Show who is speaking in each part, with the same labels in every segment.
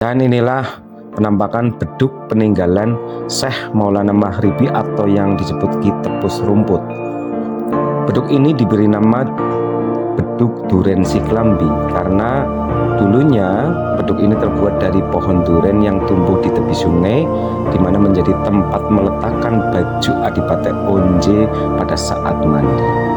Speaker 1: Dan inilah penampakan beduk peninggalan Syekh Maulana Maghribi atau yang disebut Ki Tepus Rumput. Beduk ini diberi nama beduk duren Siklambi karena dulunya beduk ini terbuat dari pohon duren yang tumbuh di tepi sungai, di mana menjadi tempat meletakkan baju Adipate Onje pada saat mandi.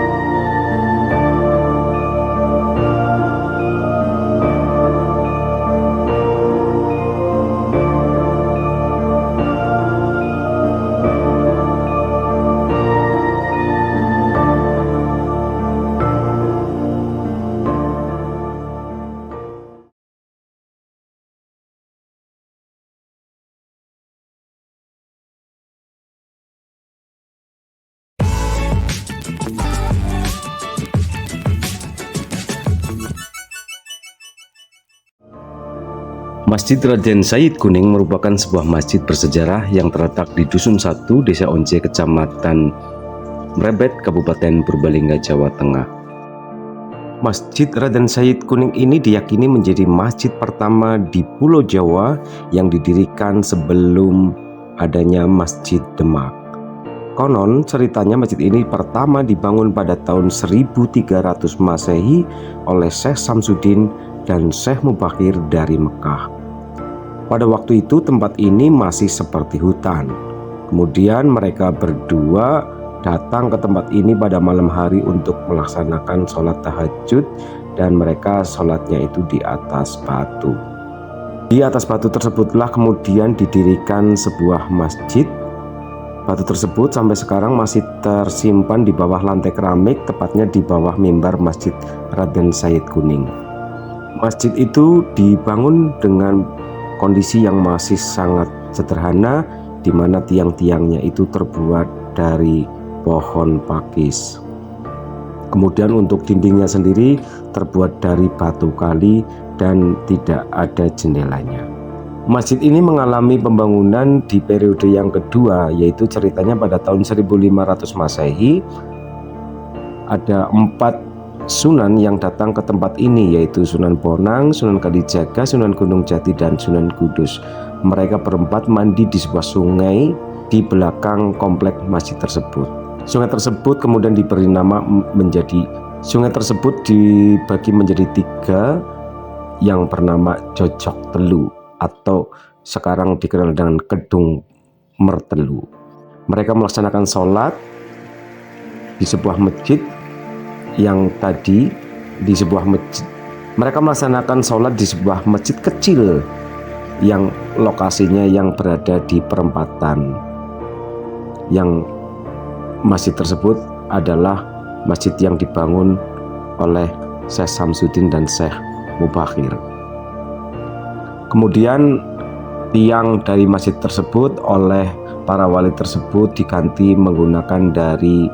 Speaker 1: Masjid Raden Said Kuning merupakan sebuah masjid bersejarah yang terletak di Dusun 1, Desa Onje, Kecamatan Mrebet, Kabupaten Purbalingga, Jawa Tengah. Masjid Raden Said Kuning ini diyakini menjadi masjid pertama di Pulau Jawa yang didirikan sebelum adanya Masjid Demak. Konon ceritanya masjid ini pertama dibangun pada tahun 1300 Masehi oleh Syekh Samsudin dan Syekh Mubakir dari Mekah. Pada waktu itu tempat ini masih seperti hutan. Kemudian mereka berdua datang ke tempat ini pada malam hari untuk melaksanakan sholat tahajud, dan mereka sholatnya itu di atas batu. Di atas batu tersebutlah kemudian didirikan sebuah masjid. Batu tersebut sampai sekarang masih tersimpan di bawah lantai keramik, tepatnya di bawah mimbar Masjid Raden Said Kuning. Masjid itu dibangun dengan kondisi yang masih sangat sederhana, di mana tiang-tiangnya itu terbuat dari pohon pakis. Kemudian untuk dindingnya sendiri terbuat dari batu kali dan tidak ada jendelanya. Masjid ini mengalami pembangunan di periode yang kedua, yaitu ceritanya pada tahun 1500 Masehi. Ada 4 Sunan yang datang ke tempat ini, yaitu Sunan Bonang, Sunan Kalijaga, Sunan Gunung Jati, dan Sunan Kudus. Mereka berempat mandi di sebuah sungai di belakang komplek masjid tersebut. Sungai tersebut kemudian diberi nama sungai tersebut dibagi menjadi 3 yang bernama Jojok Telu atau sekarang dikenal dengan Kedung Mertelu. Mereka melaksanakan sholat di sebuah masjid yang tadi di sebuah masjid. Mereka melaksanakan sholat di sebuah masjid kecil yang lokasinya yang berada di perempatan. Yang masjid tersebut adalah masjid yang dibangun oleh Syekh Samsudin dan Syekh Mubakir. Kemudian tiang dari masjid tersebut oleh para wali tersebut diganti menggunakan dari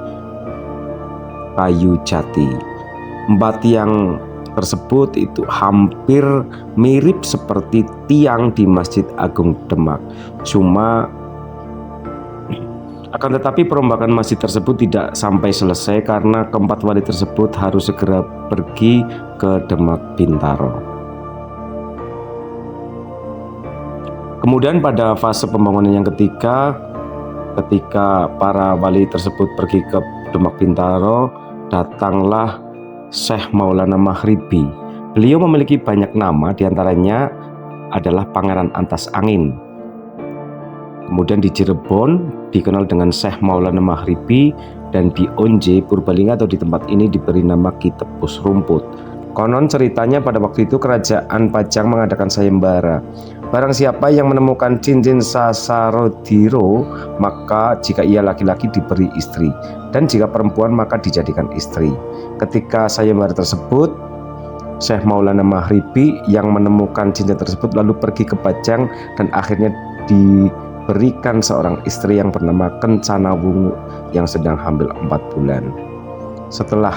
Speaker 1: kayu jati. 4 tiang tersebut itu hampir mirip seperti tiang di Masjid Agung Demak. Akan tetapi perombakan masjid tersebut tidak sampai selesai karena keempat wali tersebut harus segera pergi ke Demak Bintaro. Kemudian pada fase pembangunan yang ketiga, ketika para wali tersebut pergi ke Demak Bintaro, datanglah Syekh Maulana Maghribi. Beliau memiliki banyak nama, diantaranya adalah Pangeran Antas Angin. Kemudian di Cirebon dikenal dengan Syekh Maulana Maghribi, dan di Onje, Purbalingga atau di tempat ini diberi nama Ki Tepus Rumput. Konon ceritanya pada waktu itu kerajaan Pajang mengadakan sayembara. Barang siapa yang menemukan cincin Sasarodiro, maka jika ia laki-laki diberi istri, dan jika perempuan maka dijadikan istri. Ketika sayembara tersebut, Syekh Maulana Maghribi yang menemukan cincin tersebut lalu pergi ke Pajang dan akhirnya diberikan seorang istri yang bernama Kencana Wungu yang sedang hamil 4 bulan. Setelah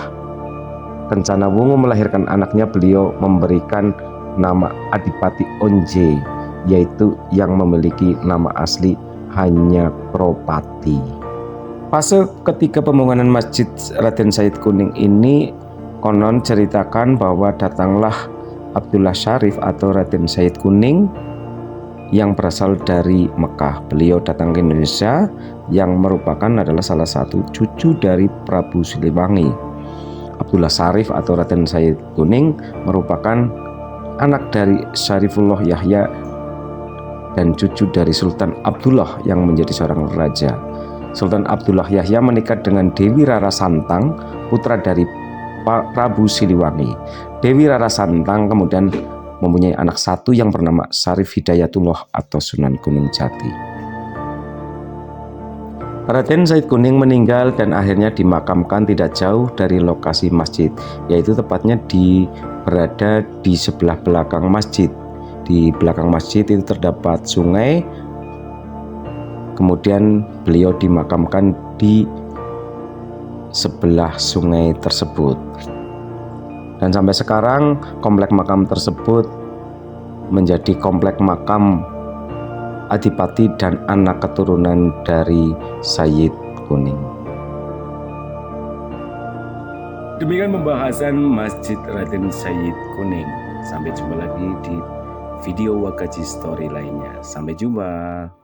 Speaker 1: Kencana Wungu melahirkan anaknya, beliau memberikan nama Adipati Onje, yaitu yang memiliki nama asli Hanyakropati. Fase ketika pembangunan Masjid Raden Said Kuning ini konon ceritakan bahwa datanglah Abdullah Syarif atau Raden Said Kuning yang berasal dari Mekah. Beliau datang ke Indonesia yang merupakan adalah salah satu cucu dari Prabu Siliwangi. Abdullah Syarif atau Raden Said Kuning merupakan anak dari Syarifullah Yahya dan cucu dari Sultan Abdullah yang menjadi seorang raja. Sultan Abdullah Yahya menikah dengan Dewi Rara Santang, putra dari Prabu Siliwangi. Dewi Rara Santang kemudian mempunyai anak satu yang bernama Syarif Hidayatullah atau Sunan Gunung Jati. Raden Said Kuning meninggal dan akhirnya dimakamkan tidak jauh dari lokasi masjid, yaitu tepatnya berada di sebelah belakang masjid. Di belakang masjid itu terdapat sungai, kemudian beliau dimakamkan di sebelah sungai tersebut. Dan sampai sekarang komplek makam tersebut menjadi komplek makam adipati dan anak keturunan dari Said Kuning. Demikian pembahasan Masjid Raden Said Kuning. Sampai jumpa lagi di video Wakaji Story lainnya. Sampai jumpa.